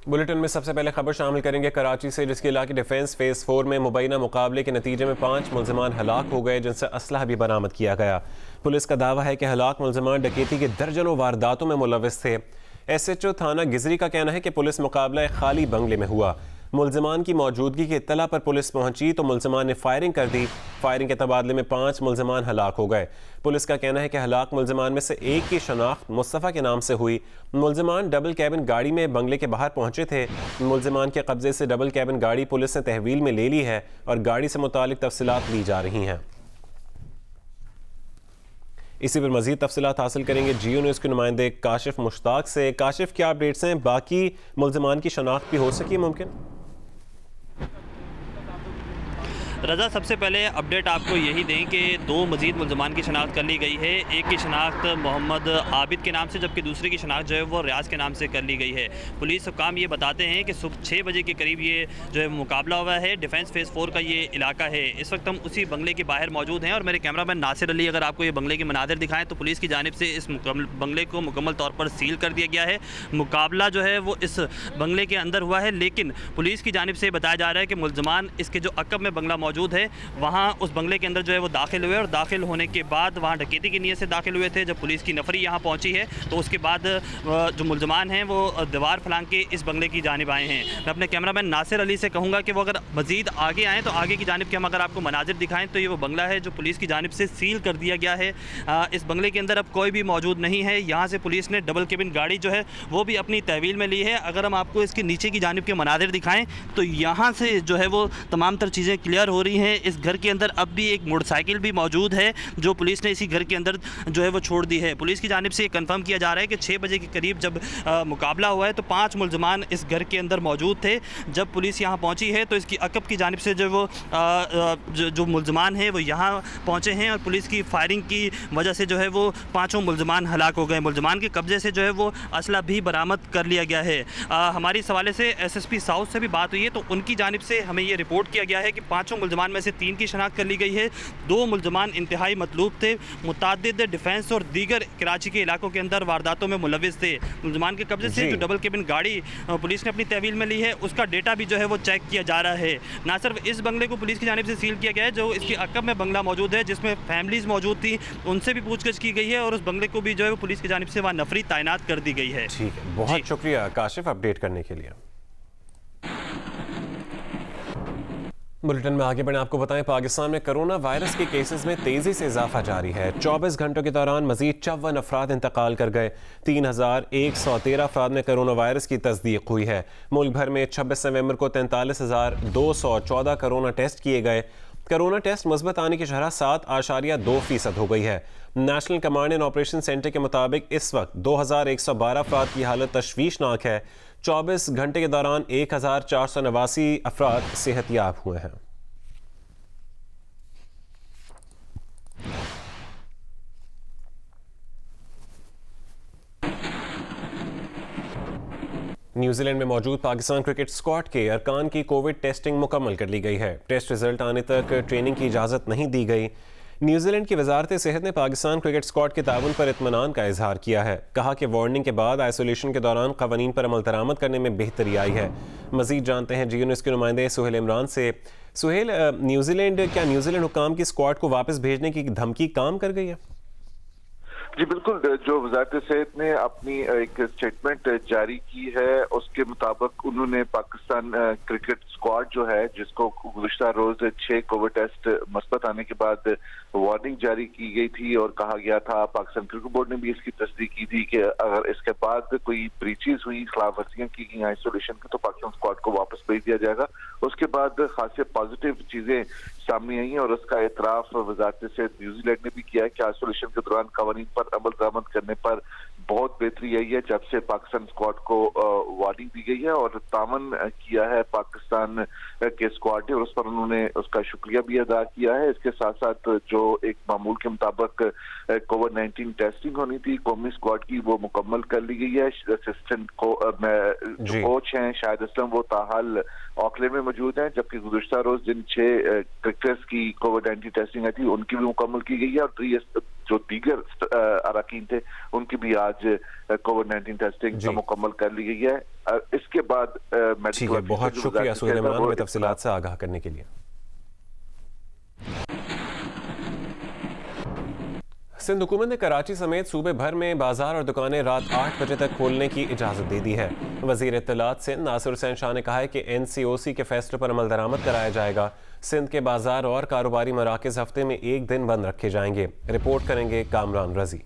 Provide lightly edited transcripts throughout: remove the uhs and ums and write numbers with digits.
Bulletin में सबसे पहले खबर शामिल करेंगे कराची से, जिसके इलाके डिफेंस फेज 4 में मुबैना मुकाबले के नतीजे में 5 मुल्ज़िमान हलाक हो गए, जिनसे असलहा भी बरामद किया गया। पुलिस का दावा है कि हलाक मुल्ज़िमान डकैती के दर्जनों वारदातों में मुलव्विस थे। SHO थाना गिजरी का कहना है कि पुलिस मुकाबला एक खाली बंगले में हुआ। मुल्ज़िमान की मौजूदगी की इत्तला पर पुलिस पहुंची तो मुल्ज़िमान ने फायरिंग कर दी। फायरिंग के तबादले में 5 मुल्ज़िमान हलाक हो गए। पुलिस का कहना है कि हलाक मुल्ज़िमान में से एक की शनाख्त मुस्तफ़ा के नाम से हुई। मुल्ज़िमान डबल कैबिन गाड़ी में बंगले के बाहर पहुंचे थे। मुल्ज़िमान के कब्जे से डबल कैबिन गाड़ी पुलिस ने तहवील में ले ली है और गाड़ी से मुतालिक तफसीलात ली जा रही हैं। इसी पर मज़ीद तफसीलात हासिल करेंगे जियो न्यूज़ के नुमाइंदे काशिफ मुश्ताक से। काशिफ, क्या अपडेट्स हैं? बाकी मुल्ज़िमान की शनाख्त भी हो सकी मुमकिन? रज़ा, सबसे पहले अपडेट आपको यही दें कि 2 मज़ीद मुल्ज़मान की शनाख्त कर ली गई है। एक की शनाख्त मोहम्मद आबिद के नाम से, जबकि दूसरे की शनाख्त जो है वो रियाज के नाम से कर ली गई है। पुलिस हुक्काम ये बताते हैं कि सुबह 6 बजे के करीब ये जो है मुकाबला हुआ है। डिफेंस फेज़ 4 का ये इलाका है। इस वक्त हम उसी बंगले के बाहर मौजूद हैं और मेरे कैमरामैन नासिर अली अगर आपको ये बंगले के मनाज़िर दिखाएँ तो पुलिस की जानिब से इस बंगले को मुकम्मल तौर पर सील कर दिया गया है। मुकाबला जो है वो इस बंगले के अंदर हुआ है, लेकिन पुलिस की जानिब से बताया जा रहा है कि मुल्ज़िमान इसके जो अकब में बंगला मौजूद है वहाँ उस बंगले के अंदर जो है वो दाखिल हुए और दाखिल होने के बाद वहाँ डकैती की नीयत से दाखिल हुए थे। जब पुलिस की नफरी यहाँ पहुँची है तो उसके बाद जो मुल्ज़िमान हैं वो दीवार फलांग के इस बंगले की जानिब आए हैं। मैं अपने कैमरामैन नासिर अली से कहूँगा कि वो अगर मज़ीद आगे आएँ तो आगे की जानिब के हम अगर आपको मनाजिर दिखाएँ तो ये वो बंगला है जो पुलिस की जानिब से सील कर दिया गया है। इस बंगले के अंदर अब कोई भी मौजूद नहीं है। यहाँ से पुलिस ने डबल केबिन गाड़ी जो है वो भी अपनी तहवील में ली है। अगर हम आपको इसके नीचे की जानिब के मनाजिर दिखाएँ तो यहाँ से जो है वो तमाम तर चीज़ें क्लियर हो रही हैं। इस घर के अंदर अब भी एक मोटरसाइकिल भी मौजूद है जो पुलिस ने इसी घर के अंदर जो है वो छोड़ दी है। पुलिस की जानिब से ये कंफर्म किया जा रहा है कि 6 बजे के करीब जब मुकाबला हुआ है तो 5 मुल्ज़िमान इस घर के अंदर मौजूद थे। जब पुलिस यहाँ पहुँची है तो इसकी अकब की जानिब से जो वो जो मुल्ज़िमान हैं वो यहाँ पहुँचे हैं और पुलिस की फायरिंग की वजह से जो है वो 5 मुल्ज़िमान हलाक हो गए। मुल्ज़िमान के कब्जे से जो है वो असला भी बरामद कर लिया गया है। हमारी इस हवाले से SSP साउथ से भी बात हुई है तो उनकी जानिब से हमें ये रिपोर्ट किया गया है कि 5 मुल्ज़िमान में से 3 की शनाख्त कर ली गई है। 2 मुल्ज़िमान इंतहाई मतलूब थे, मुतादिद डिफेंस और दीगर कराची के इलाकों के अंदर वारदातों में मुलव्विस थे। मुल्ज़िमान के कब्जे से जो डबल केबिन गाड़ी पुलिस ने अपनी तहवील में ली है उसका डेटा भी जो है वो चेक किया जा रहा है। ना सिर्फ इस बंगले को पुलिस की जानिब से सील किया गया है, जो इसके अकब में बंगला मौजूद है जिसमें फैमिलीज मौजूद थी उनसे भी पूछताछ की गई है और उस बंगले को भी जो है वो पुलिस की जानिब से वहाँ नफरी तैनात कर दी गई है। ठीक है, बहुत शुक्रिया काशिफ अपडेट करने के लिए। बुलेटिन में आगे बढ़े आपको बताएं, पाकिस्तान में कोरोना वायरस के केसेस में तेजी से इजाफा जारी है। 24 घंटों के दौरान मजीद 54 अफराद इंतकाल कर गए। 3113 अफराद में कोरोना वायरस की तस्दीक हुई है। मुल्क भर में 26 नवंबर को 43,214 कोरोना टेस्ट किए गए। कोरोना टेस्ट मुस्बत आने की शरह 7.2% हो गई है। National command and operation centre के मुताबिक इस वक्त 2112 अफराद की हालत तशवीशनाक है। 24 घंटे के दौरान 1489 अफराद सेहतयाब हुए हैं। न्यूजीलैंड में मौजूद पाकिस्तान क्रिकेट स्क्वाड के अरकान की कोविड टेस्टिंग मुकम्मल कर ली गई है। टेस्ट रिजल्ट आने तक ट्रेनिंग की इजाज़त नहीं दी गई। न्यूजीलैंड की वजारत सेहत ने पाकिस्तान क्रिकेट स्क्वाड के ताउन पर इत्मीनान का इजहार किया है। कहा कि वार्निंग के बाद आइसोलेशन के दौरान कवानीन पर अमल दरामद करने में बेहतरी आई है। मजीद जानते हैं जियो न्यूज़ के नुमाइंदे सुहेल इमरान से। सुहेल, क्या न्यूजीलैंड हुक्काम की स्क्वाड को वापस भेजने की धमकी काम कर गई है? जी बिल्कुल, जो वजारत सेहत ने अपनी एक स्टेटमेंट जारी की है उसके मुताबिक उन्होंने पाकिस्तान क्रिकेट स्क्वाड जो है जिसको गुज़िश्ता रोज 6 कोविड टेस्ट मस्बत आने के बाद वार्निंग जारी की गई थी और कहा गया था, पाकिस्तान क्रिकेट बोर्ड ने भी इसकी तस्दीक की थी कि अगर इसके बाद कोई ब्रीचेज हुई, खिलाफ वर्जियां की गई आइसोलेशन की तो पाकिस्तान स्क्वाड को वापस भेज दिया जाएगा। उसके बाद खासी पॉजिटिव चीजें सामने आई और उसका एतराफ वजारत सेहत न्यूजीलैंड ने भी किया है कि आइसोलेशन के दौरान कवानीन पर अमल दरामद करने पर बहुत बेहतरी आई है जब से पाकिस्तान स्क्वाड को वार्निंग दी गई है और तामन किया है पाकिस्तान के स्क्वाड ने और उस पर उन्होंने उसका शुक्रिया भी अदा किया है। इसके साथ साथ जो एक मामूल के मुताबिक कोविड-19 टेस्टिंग होनी थी कौमी स्क्वाड की वो मुकम्मल कर ली गई है। असिस्टेंट को जो कोच हैं शाहिद असलम वो ताहाल ऑकलैंड में मौजूद हैं, जबकि गुज़िश्ता रोज जिन 6 क्रिकेटर्स की कोविड-19 टेस्टिंग आई थी उनकी भी मुकम्मल की गई है और जो दीगर अरकान थे उनकी भी आज कोविड-19 टेस्टिंग मुकम्मल कर ली गई है। इसके बाद मेडिकल। बहुत शुक्रिया सुहेल इमरान में तफसीलात से आगाह करने के लिए। सिंध हुकूमत ने कराची समेत सूबे भर में बाजार और दुकानें रात 8 बजे तक खोलने की इजाज़त दे दी है। वज़ीर इत्तलात सिंध नासिर हुसैन शाह ने कहा है कि NCOC के फैसले पर अमल दरामद कराया जाएगा। सिंध के बाजार और कारोबारी मराकज़ हफ्ते में एक दिन बंद रखे जाएंगे। रिपोर्ट करेंगे कामरान रजी।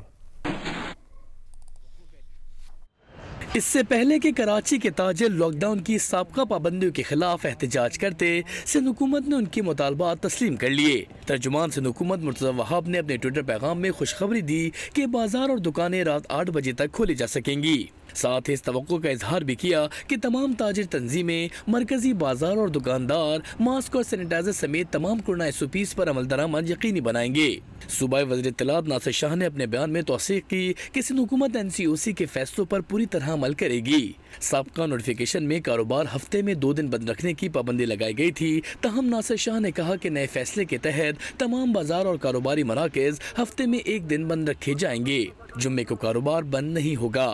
इससे पहले कि कराची के ताजिर लॉकडाउन की साबका पाबंदियों के खिलाफ एहतजाज करते, सिंध हुकूमत ने उनके मुतालबात तस्लीम कर लिए। तर्जुमान सिंध हुकूमत मुर्तज़ा वहाब ने अपने ट्विटर पैगाम में खुशखबरी दी कि बाजार और दुकानें रात 8 बजे तक खोली जा सकेंगी। साथ ही इस तवक्को का इजहार भी किया कि तमाम ताजिर तंजीमें, मरकजी बाजार और दुकानदार मास्क और सैनिटाइजर समेत तमाम कोरोना SOPs पर अमल दरामद यकीनी बनाएंगे। सूबाई वज़ीर इत्तलात नासिर शाह ने अपने बयान में तौसीक की कि सिंध हुकूमत NCOC के फैसलों पर पूरी तरह अमल करेगी। साबका नोटिफिकेशन में कारोबार हफ्ते में 2 दिन बंद रखने की पाबंदी लगाई गई थी। तहम नासिर शाह ने कहा कि नए फैसले के तहत तमाम बाजार और कारोबारी मराकज़ हफ्ते में एक दिन बंद रखे जाएंगे। जुम्मे को कारोबार बंद नहीं होगा।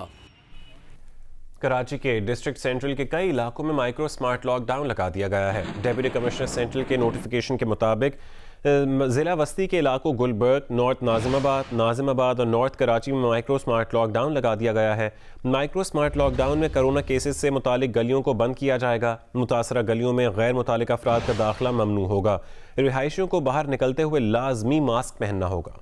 कराची के डिस्ट्रिक्ट सेंट्रल के कई इलाकों में माइक्रो स्मार्ट लॉकडाउन लगा दिया गया है। डेप्यूटी कमिश्नर सेंट्रल के नोटिफिकेशन के मुताबिक ज़िला वस्ती के इलाकों गुलबर्ग, नॉर्थ नाजिमाबाद और नॉर्थ कराची में माइक्रो स्मार्ट लॉकडाउन लगा दिया गया है। माइक्रो स्मार्ट लॉकडाउन में कोरोना केसेस से मुतालिक गलियों को बंद किया जाएगा। मुतासरा गलियों में गैर मुतालिक अफराद का दाखिला ममनू होगा। रिहायशियों को बाहर निकलते हुए लाजमी मास्क पहनना होगा।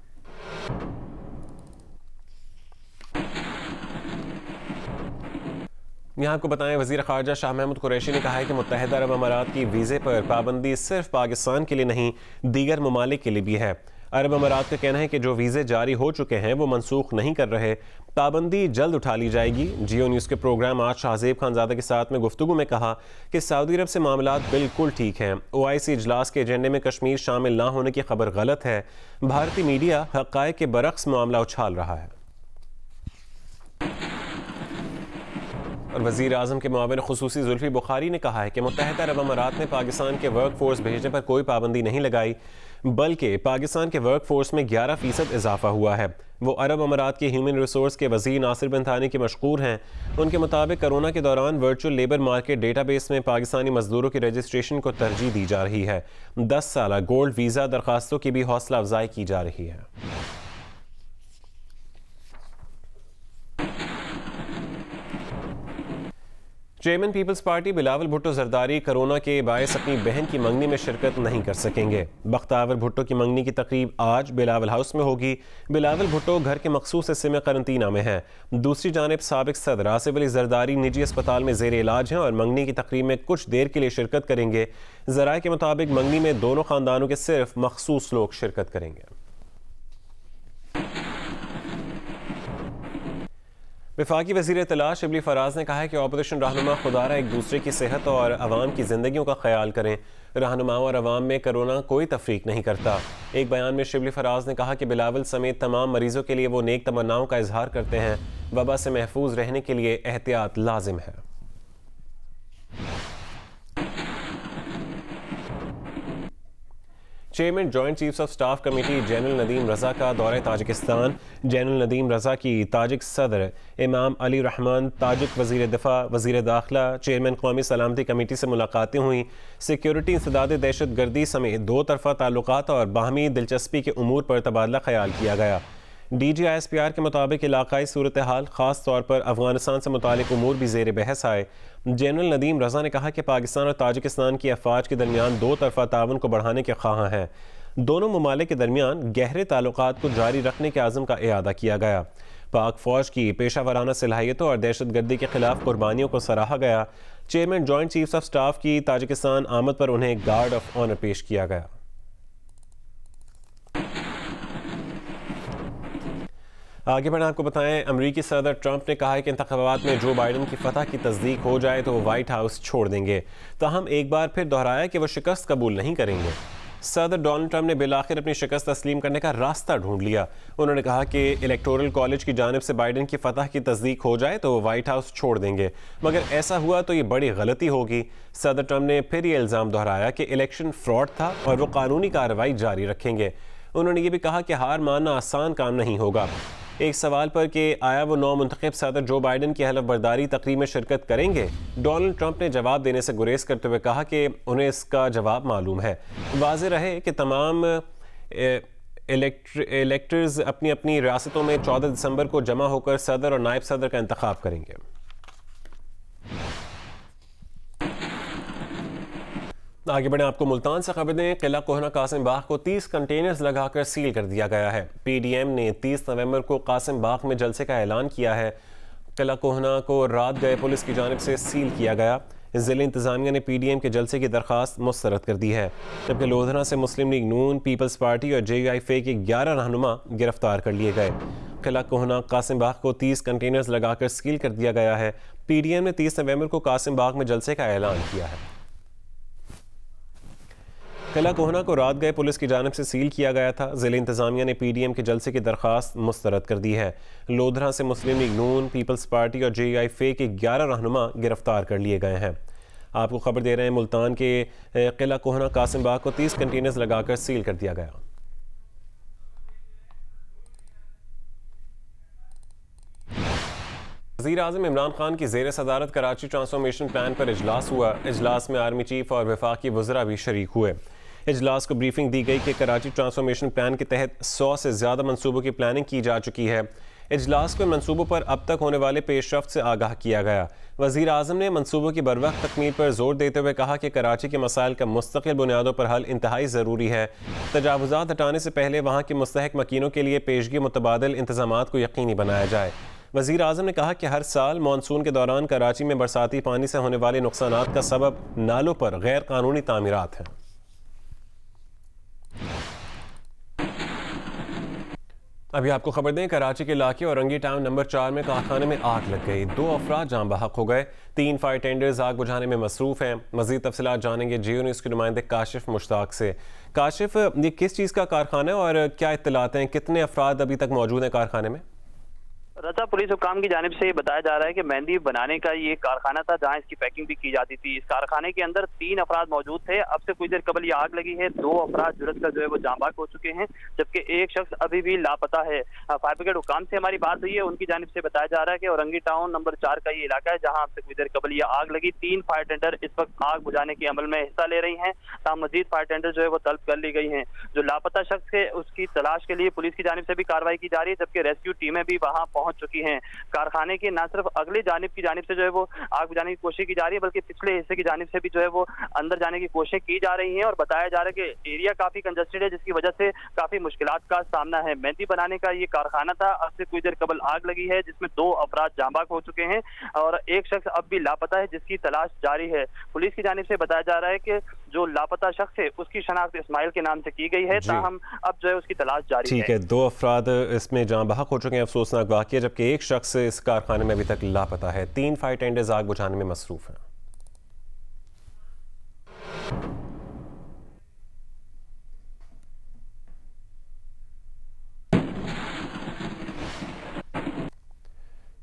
यहाँ आपको बताएं, वज़ीर ख़ारजा शाह महमूद कुरैशी ने कहा है कि मुत्तहिदा अरब अमारात की वीज़े पर पाबंदी सिर्फ पाकिस्तान के लिए नहीं, दीगर ममालिक के लिए भी है। अरब अमारात का कहना है कि जो वीज़े जारी हो चुके हैं वो मनसूख नहीं कर रहे। पाबंदी जल्द उठा ली जाएगी। जियो न्यूज़ के प्रोग्राम आज शाहजेब खानज़ादा के साथ में गुफ्तगू में कहा कि सऊदी अरब से मामलात बिल्कुल ठीक हैं। OIC इजलास के एजेंडे में कश्मीर शामिल ना होने की खबर गलत है। भारतीय मीडिया हक़ाइक़ के बरक्स मामला उछाल रहा है। और वज़ीर आज़म के मुआविन ख़ुसूसी जुल्फ़ी बुखारी ने कहा है कि मुत्तहिदा अरब अमारात ने पाकिस्तान के वर्क फोर्स भेजने पर कोई पाबंदी नहीं लगाई, बल्कि पाकिस्तान के वर्क फोर्स में 11% इजाफा हुआ है। वो अरब अमारात के ह्यूमन रिसोर्स के वज़ीर नासिर बिन थानी के मशकूर हैं। उनके मुताबिक कोरोना के दौरान वर्चुअल लेबर मार्केट डेटाबेस में पाकिस्तानी मजदूरों की रजिस्ट्रेशन को तरजीह दी जा रही है। 10 साला गोल्ड वीज़ा दरखास्तों की भी हौसला अफजाई की जा रही है। Chairman people's party Bilawal Bhutto Zardari corona के बायस अपनी बहन की मंगनी में शिरकत नहीं कर सकेंगे। बख्तावर भुट्टो की मंगनी की तकरीब आज बिलावल हाउस में होगी। बिलावल भुट्टो घर के मखसूस हिस्से में करंतना में है। दूसरी जानिब साबिक सदर आसिफ अली जरदारी निजी अस्पताल में जेर इलाज हैं और मंगनी की तकरीब में कुछ देर के लिए शिरकत करेंगे। ज़राए के मुताबिक मंगनी में दोनों खानदानों के सिर्फ मखसूस लोग शिरकत करेंगे। वफाकी वज़ीर इत्तला शिबली फराज ने कहा है कि ऑपोजिशन रहनुमा खुदारा एक दूसरे की सेहत और अवाम की ज़िंदगियों का ख्याल करें। रहनुमाओं और अवाम में कोरोना कोई तफरीक नहीं करता। एक बयान में शिबली फराज ने कहा कि बिलावल समेत तमाम मरीजों के लिए वो नेक तमन्नाओं का इजहार करते हैं। वबा से महफूज रहने के लिए एहतियात लाजिम है। Chairman joint chiefs of staff committee general Nadeem Raza का दौरा ताजिकिस्तान। जनरल नदीम रज़ा की ताजिक सदर इमाम अली रहमान, ताजिक वज़ीर दिफा, वज़ीर दाखिला, चेयरमैन कौमी सलामती कमेटी से मुलाकातें हुई। सिक्योरिटी, इंसदाद दहशत गर्दी समेत 2 तरफ़ा ताल्लुकात और बाहमी दिलचस्पी के उमूर पर तबादला ख्याल किया गया। DG-ISPR के मुताबिक इलाकाई सूरत हाल, ख़ास तौर पर अफगानिस्तान से मुतालिक उमूर भी ज़ेर बहस आए। जनरल नदीम रज़ा ने कहा कि पाकिस्तान और ताजिकिस्तान की अफवाज के दरमियान 2 तरफ़ा ताउन को बढ़ाने के ख्वाह हैं। दोनों ममालिक के दरमियान गहरे ताल्लुकात को जारी रखने के आज़म का इयादा किया गया। पाक फ़ौज की पेशा वराना सलाहियतों और दहशत गर्दी के खिलाफ कुर्बानियों को सराहा गया। Chairman joint chiefs of staff की ताजिकिस्तान आमद पर उन्हें गार्ड ऑफ ऑनर पेश किया गया। आगे बढ़े आपको बताएं, अमरीकी सदर ट्रंप ने कहा है कि इंतखाबात में जो बाइडन की फतह की तस्दीक हो जाए तो वो व्हाइट हाउस छोड़ देंगे। ताहम एक बार फिर दोहराया कि वो शिकस्त कबूल नहीं करेंगे। सदर डोनाल्ड ट्रंप ने बिलाखिर अपनी शिकस्त तस्लीम करने का रास्ता ढूंढ लिया। उन्होंने कहा कि इलेक्टोरल कॉलेज की जानिब से बाइडन की फतह की तस्दीक हो जाए तो वो व्हाइट हाउस छोड़ देंगे, मगर ऐसा हुआ तो ये बड़ी गलती होगी। सदर ट्रंप ने फिर ये इल्ज़ाम दोहराया कि इलेक्शन फ्रॉड था और वो कानूनी कार्रवाई जारी रखेंगे। उन्होंने ये भी कहा कि हार मानना आसान काम नहीं होगा। एक सवाल पर कि आया वो नौ मुंतखब सदर जो बाइडन की हलफ बर्दारी तकरीब में शिरकत करेंगे, डोनाल्ड ट्रंप ने जवाब देने से गुरेज करते हुए कहा कि उन्हें इसका जवाब मालूम है। वाज़ेह रहे कि तमाम इलेक्टर्स अपनी अपनी रियासतों में 14 दिसंबर को जमा होकर सदर और नायब सदर का इंतखाब करेंगे। आगे बढ़े, आपको मुल्तान से खबर दें। किला कोहना कासिम बाग को 30 कंटेनर्स लगाकर सील कर दिया गया है। पीडीएम ने 30 नवंबर को कासिम बाग में जलसे का ऐलान किया है। किला कोहना को रात गए पुलिस की जानिब से सील किया गया। ज़िला इंतज़ामिया ने पीडीएम के जलसे की दरख्वास्त मुस्तरद कर दी है, जबकि लोधरा से मुस्लिम लीग नून, पीपल्स पार्टी और JUIF के 11 रहनुमा गिरफ्तार कर लिए गए। किला कोहना कासिम बाग को 30 कंटेनर्स लगाकर सील कर दिया गया है। पीडीएम ने 30 नवंबर को कासिम बाग में जलसे का ऐलान किया है। किला कोहना को रात गए पुलिस की जानिब से सील किया गया था। ज़िला इंतज़ामिया ने पीडीएम के जलसे की दरख्वास्त मुस्तरद कर दी है। लोधरा से मुस्लिम लीग नून, पीपल्स पार्टी और JUIF के 11 रहनुमा गिरफ्तार कर लिए गए हैं। आपको खबर दे रहे हैं, मुल्तान के किला कोहना कासिम बाग को 30 कंटेनर्स लगाकर सील कर दिया गया। वज़ीर आज़म इमरान खान की ज़ेर सदारत कराची ट्रांसफॉर्मेशन प्लान पर इजलास हुआ। इजलास में आर्मी चीफ और वफाकी वज़रा भी शरीक हुए। इजलास को ब्रीफिंग दी गई कि कराची ट्रांसफॉर्मेशन प्लान के तहत 100 से ज़्यादा मनसूबों की प्लानिंग की जा चुकी है। इजलास को मनसूबों पर अब तक होने वाले पेशरफ्त से आगाह किया गया। वज़ीर आज़म ने मनसूबों की बरवक्त तकमील पर जोर देते हुए कहा कि कराची के मसाइल का मुस्तकिल बुनियादों पर हल इंतहाई ज़रूरी है। तजावुज़ात हटाने से पहले वहाँ के मुस्तहक मकीनों के लिए पेशगी मुतबादिल इंतज़ामात को यकीनी बनाया जाए। वज़ीर आज़म ने कहा कि हर साल मानसून के दौरान कराची में बरसाती पानी से होने वाले नुकसानात का सबब नालों पर गैर कानूनी तामीरात हैं। अभी आपको खबर दें, कराची के इलाके औरंगी टाउन नंबर 4 में कारखाने में आग लग गई। 2 अफराद जान बहक हो गए। 3 फायर टेंडर्स आग बुझाने में मसरूफ हैं। मजीद तफसीलात जानेंगे जियो न्यूज़ के नुमाइंदे काशिफ मुश्ताक से। काशिफ, ये किस चीज़ का कारखाना है और क्या इत्तलात हैं? कितने अफराद अभी तक मौजूद हैं कारखाने में? रजा, पुलिस हुकाम की जानिब से बताया जा रहा है कि मेहंदी बनाने का ये कारखाना था जहां इसकी पैकिंग भी की जाती थी। इस कारखाने के अंदर 3 अफराद मौजूद थे। अब से कुछ देर कबल ये आग लगी है। 2 अफराद जुलस कर जो है वो जाँ बाग हो चुके हैं, जबकि एक शख्स अभी भी लापता है। फायर ब्रिगेड हुकाम से हमारी बात हुई है, उनकी जानिब से बताया जा रहा है कि औरंगी टाउन नंबर 4 का ये इलाका है जहाँ अब से कुछ देर कबल ये आग लगी। 3 फायर टेंडर इस वक्त आग बुझाने के अमल में हिस्सा ले रही हैं। ताम मजीद फायर टेंडर जो है वो तलब कर ली गई हैं। जो लापता शख्स है उसकी तलाश के लिए पुलिस की जानिब से भी कार्रवाई की जा रही है, जबकि रेस्क्यू टीमें भी वहाँ पहुंच चुकी हैं। कारखाने के न सिर्फ अगली जानिब की जानिब से जो है वो आग बुझाने की कोशिश की जा रही है, बल्कि पिछले हिस्से की जानिब से भी जो है वो अंदर जाने की कोशिश की जा रही है। और बताया जा रहा है कि एरिया काफी कंजस्टेड है, जिसकी वजह से काफी मुश्किलात का सामना है। मेहंदी बनाने का ये कारखाना था। अब से कुछ देर कबल आग लगी है, जिसमें 2 अफराद जाँ बाग हो चुके हैं और एक शख्स अब भी लापता है, जिसकी तलाश जारी है। पुलिस की जानिब से बताया जा रहा है कि जो लापता शख्स है उसकी शनाख्त इस्माइल के नाम से की गई है, ताहम अब जो है उसकी तलाश जारी है। ठीक है, 2 अफराद इसमें जाँ बहक हो चुके हैं, अफसोसनाक वाक़या, जबकि एक शख्स इस कारखाने में अभी तक लापता है। 3 फायर टेंडर्स आग बुझाने में मसरूफ हैं।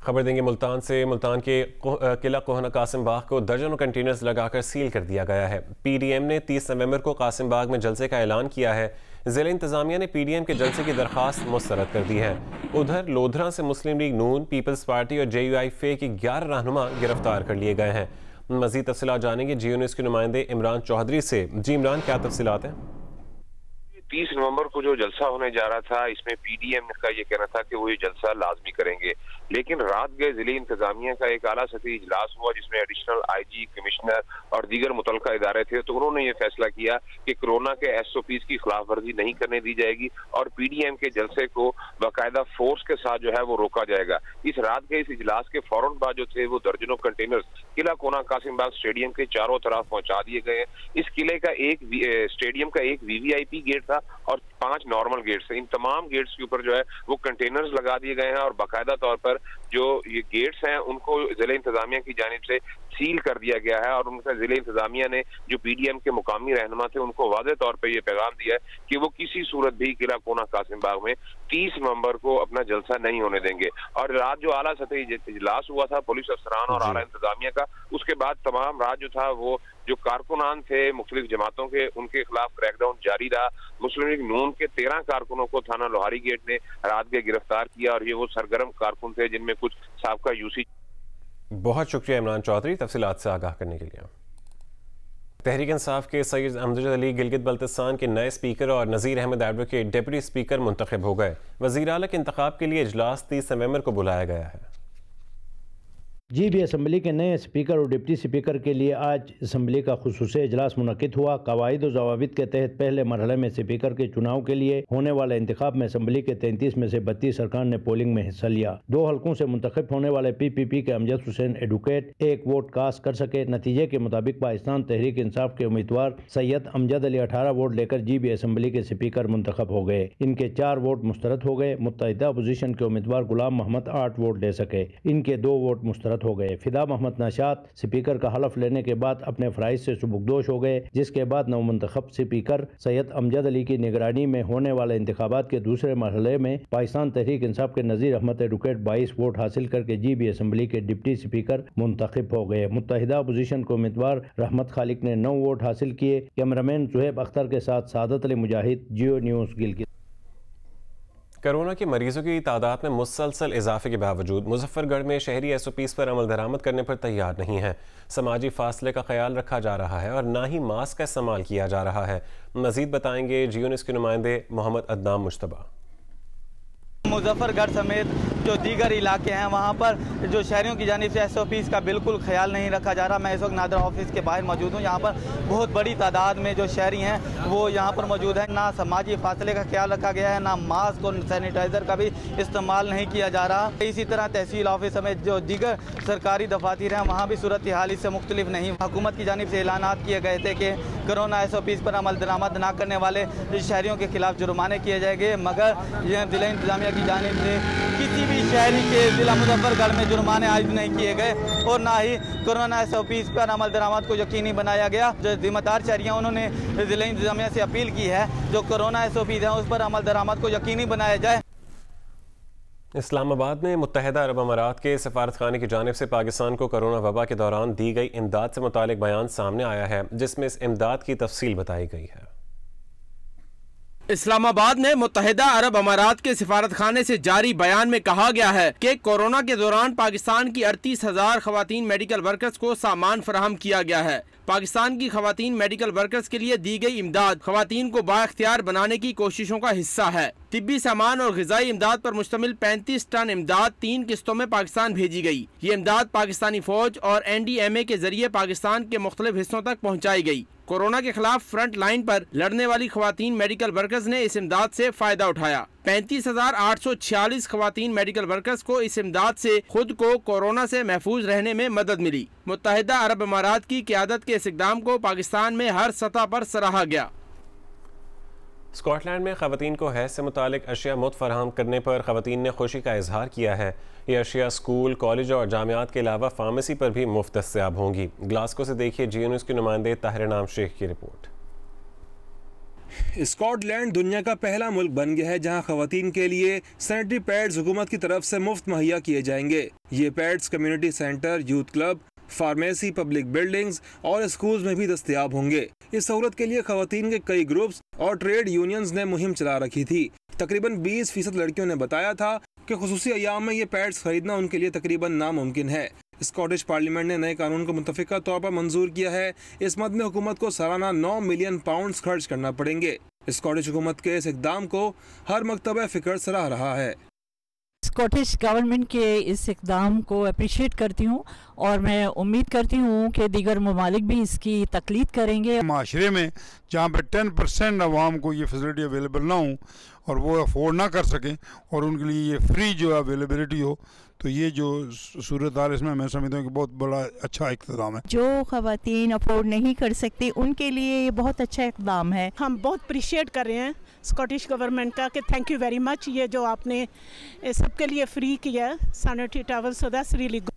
खबर देंगे मुल्तान से। मुल्तान के किला कोहना कासिम बाग को दर्जनों कंटेनर्स लगाकर सील कर दिया गया है। पीडीएम ने 30 नवंबर को कासिम बाग में जलसे का ऐलान किया है। ज़िला इंतज़ामिया ने पीडीएम के जलसे की दरख्वास्त मुस्तरद कर दी है। उधर लोधरा से मुस्लिम लीग नून, पीपल्स पार्टी और JUIF के 11 रहनुमा गिरफ्तार कर लिए गए हैं। मज़ीद तफसीलात जानेंगे जियो न्यूज़ के नुमाइंदे इमरान चौधरी से। जी इमरान, क्या तफसीलात हैं? 30 नवंबर को जो जलसा होने जा रहा था, इसमें पीडीएम का ये कहना था कि वो ये जलसा लाजमी करेंगे, लेकिन रात गए जिले इंतजामिया का एक आला सतही इजलास हुआ जिसमें एडिशनल IG, कमिश्नर और दीगर मुतलका इदारे थे। तो उन्होंने ये फैसला किया कि कोरोना के SOPs की खिलाफ वर्जी नहीं करने दी जाएगी और पीडीएम के जलसे को बाकायदा फोर्स के साथ जो है वो रोका जाएगा। इस रात के इस इजलास के फौरन बाद जो थे वो दर्जनों कंटेनर्स किला कोहना कासिम बाग स्टेडियम के चारों तरफ पहुंचा दिए गए। इस किले का स्टेडियम का एक VVIP गेट था और 5 नॉर्मल गेट्स हैं। इन तमाम गेट्स के ऊपर जो है वो कंटेनर्स लगा दिए गए हैं और बाकायदा तौर पर जो ये गेट्स हैं उनको जिला इंतजामिया की जानिब से सील कर दिया गया है और उनका जिला इंतजामिया ने जो पीडीएम के मुकामी रहनुमा थे उनको वाज़ेह तौर पर यह पैगाम दिया है कि वो किसी सूरत भी किला कोना कासिम बाग में 30 नवंबर को अपना जलसा नहीं होने देंगे। और रात जो आला सतही इजलास हुआ था पुलिस अफसरान और आला इंतजामिया का, उसके बाद तमाम रात जो था वो जो कारकुनान थे मुख्तलिफ जमातों के, उनके खिलाफ क्रैकडाउन जारी रहा। मुस्लिम लीग नून के 13 कारकुनों को थाना लोहारी गेट ने रात के गिरफ्तार किया और ये वो सरगर्म कारकुन थे जिनमें कुछ साबका यूसी। बहुत शुक्रिया इमरान चौधरी तफसीलात से आगाह करने के लिए। तहरीक इंसाफ के सैयद अमजद अली गिलगित बल्तिस्तान के नए स्पीकर और नज़ीर अहमद एडवोकेट डिप्टी स्पीकर मुंतखब हो गए। वज़ीर आला के इंतखाब के लिए इजलास 30 नवंबर को बुलाया गया है। GB असम्बली के नए स्पीकर और डिप्टी स्पीकर के लिए आज असम्बली का खुसूसी इजलास मुनक़िद हुआ। कवायद और ज़वाबित के तहत पहले मरहले में स्पीकर के चुनाव के लिए होने वाले इंतखाब में असम्बली के 33 में से 32 अरकान ने पोलिंग में हिस्सा लिया। 2 हलकों से मुंतखब होने वाले PPP के Amjad Hussain advocate 1 vote cast कर सके। नतीजे के मुताबिक पाकिस्तान तहरीक इंसाफ के उम्मीदवार सैयद अमजद अली 18 वोट लेकर GB असम्बली के स्पीकर मुंतखब हो गए। इनके 4 वोट मुस्तरद हो गए। मुत्तहिदा अपोजिशन के उम्मीदवार गुलाम मोहम्मद 8 वोट ले सके। इनके 2 वोट मुस्तरद हो गए। फिदा मोहम्मद नशात स्पीकर का हलफ लेने के बाद अपने फराइज से सुबुकदोश हो गए, जिसके बाद नवमुंतखब स्पीकर सैयद अमजद अली की निगरानी में होने वाले इंतखाबात के दूसरे मरहले में पाकिस्तान तहरीक इंसाफ के नज़ीर अहमद एडवोकेट 22 वोट हासिल करके GB असम्बली के डिप्टी स्पीकर मुंतखब हो गए। मुत्तहिदा अपोजिशन के उम्मीदवार रहमत खालिक ने 9 वोट हासिल किए। कैमरामैन जुहैब अख्तर के साथ सादत अली मुजाहिद, जियो न्यूज़ गिलगित। कोरोना के मरीजों की तादाद में मुसलसल इजाफे के बावजूद मुजफ्फरगढ़ में शहरी SOPs पर अमल दरामद करने पर तैयार नहीं है। समाजी फासले का ख्याल रखा जा रहा है और ना ही मास्क का इस्तेमाल किया जा रहा है। मजीद बताएंगे जियो न्यूज़ के नुमाइंदे मोहम्मद अदनाम मुश्तबा। मुजफ्फरगढ़ समेत जो दीगर इलाके हैं वहाँ पर जो शहरियों की जानिब से SOPs का बिल्कुल ख्याल नहीं रखा जा रहा। मैं इस वक्त नादर ऑफिस के बाहर मौजूद हूँ। यहाँ पर बहुत बड़ी तादाद में जो शहरी हैं वो यहाँ पर मौजूद हैं। ना समाजी फासले का ख्याल रखा गया है, ना मास्क और सैनिटाइज़र का भी इस्तेमाल नहीं किया जा रहा। इसी तरह तहसील ऑफिस समेत जो दीगर सरकारी दफातर हैं वहाँ भी सूरत हाल इससे मुख्तलिफ नहीं। हुकूमत की जानिब से ऐलानात किए गए थे कि कोरोना SOPs पर अमल दरामद न करने वाले शहरियों के खिलाफ जुर्माने किए जाएंगे, मगर यह जिला इंतजामिया की जानिब से किसी भी शहरी के जिला मुजफ्फरगढ़ में जुर्माने आज नहीं किए गए और ना ही कोरोना SOPs पर अमल दरामद को यकीनी बनाया गया। जो जिम्मेदार शहरी हैं उन्होंने जिला इंतजामिया से अपील की है जो कोरोना SOPs हैं उस पर अमल दरामद को यकीनी बनाया जाए। इस्लामाबाद में मुत्तहिदा अरब अमारात के सफारत खाने की जानिब से पाकिस्तान को कोरोना वबा के दौरान दी गई इमदाद से मुतालिक बयान सामने आया है, जिसमें इस इमदाद की तफसील बताई गई है। इस्लामाबाद में मुत्तहिदा अरब अमारात के सिफारत खाने से जारी बयान में कहा गया है कि कोरोना के दौरान पाकिस्तान की 38,000 खवातीन मेडिकल वर्कर्स को सामान फराहम किया गया है। पाकिस्तान की खवातीन मेडिकल वर्कर्स के लिए दी गई इमदाद खवातीन को बाइख्तियार बनाने की कोशिशों का हिस्सा है। तिब्बी सामान और ग़िज़ाई इमदाद पर मुश्तमिल 35 टन इमदाद 3 किस्तों में पाकिस्तान भेजी गई। ये इमदाद पाकिस्तानी फौज और NDMA के जरिए पाकिस्तान के मुख्तलिफ हिस्सों तक पहुँचाई गई। कोरोना के खिलाफ फ्रंट लाइन पर लड़ने वाली खवातीन मेडिकल वर्कर्स ने इस इमदाद से फायदा उठाया। 35,846 खवातीन मेडिकल वर्कर्स को इस इमदाद से खुद को कोरोना से महफूज रहने में मदद मिली। मुत्तहिदा अरब अमारात की क़यादत के इस इक़दाम को पाकिस्तान में हर सतह पर सराहा गया। स्कॉटलैंड में खवातीन को हैज़ से मुतालिक अशिया मुफ्त फराहम करने पर खवातीन ने खुशी का इजहार किया है। ये अशिया स्कूल, कॉलेज और जामियात के अलावा फार्मेसी पर भी मुफ्त दस्तयाब होंगी। ग्लासगो से देखिए जियो न्यूज़ के नुमाइंदे ताहिर नाम शेख की रिपोर्ट। स्कॉटलैंड दुनिया का पहला मुल्क बन गया है जहां खवातीन के लिए सैनिटरी पैड्स हुकूमत की तरफ से मुफ्त मुहैया किए जाएंगे। ये pads community centre, youth club, pharmacy, public buildings और स्कूल्स में भी दस्तयाब होंगे। इस सहूलत के लिए खवातीन के कई ग्रुप्स और ट्रेड यूनियंस ने मुहिम चला रखी थी। तकरीबन 20% लड़कियों ने बताया था कि खुसूसी अयाम में ये पैड्स खरीदना उनके लिए तकरीबन नामुमकिन है। स्कॉटिश पार्लियामेंट ने नए कानून को मुतफ़िका तौर पर मंजूर किया है। इस मद में हुकूमत को सालाना 9 मिलियन पाउंड खर्च करना पड़ेंगे। स्कॉटिश हुकूमत के इस इक़दाम को हर मकतब फ़िक्र सराह रहा है। स्कॉटिश गवर्नमेंट के इस इक़दाम को अप्रिशिएट करती हूँ और मैं उम्मीद करती हूँ कि दीगर ममालिक भी इसकी तकलीद करेंगे। माशरे में जहाँ पर 10% अवाम को ये फैसिलिटी अवेलेबल ना हो और वो अफोर्ड ना कर सकें और उनके लिए ये फ्री जो अवेलेबिलिटी हो, तो ये जो सूरत हाल इसमें मैं समझता हूँ कि बहुत बड़ा अच्छा इक़्तिदाम है। जो ख़वातीन अफोर्ड नहीं कर सकती उनके लिए ये बहुत अच्छा इक़दाम है। हम बहुत अप्रिशिएट कर रहे हैं स्कॉटिश गवर्नमेंट का कि थैंक यू वेरी मच, ये जो आपने सबके लिए फ्री किया sanitary towel, so that's really good.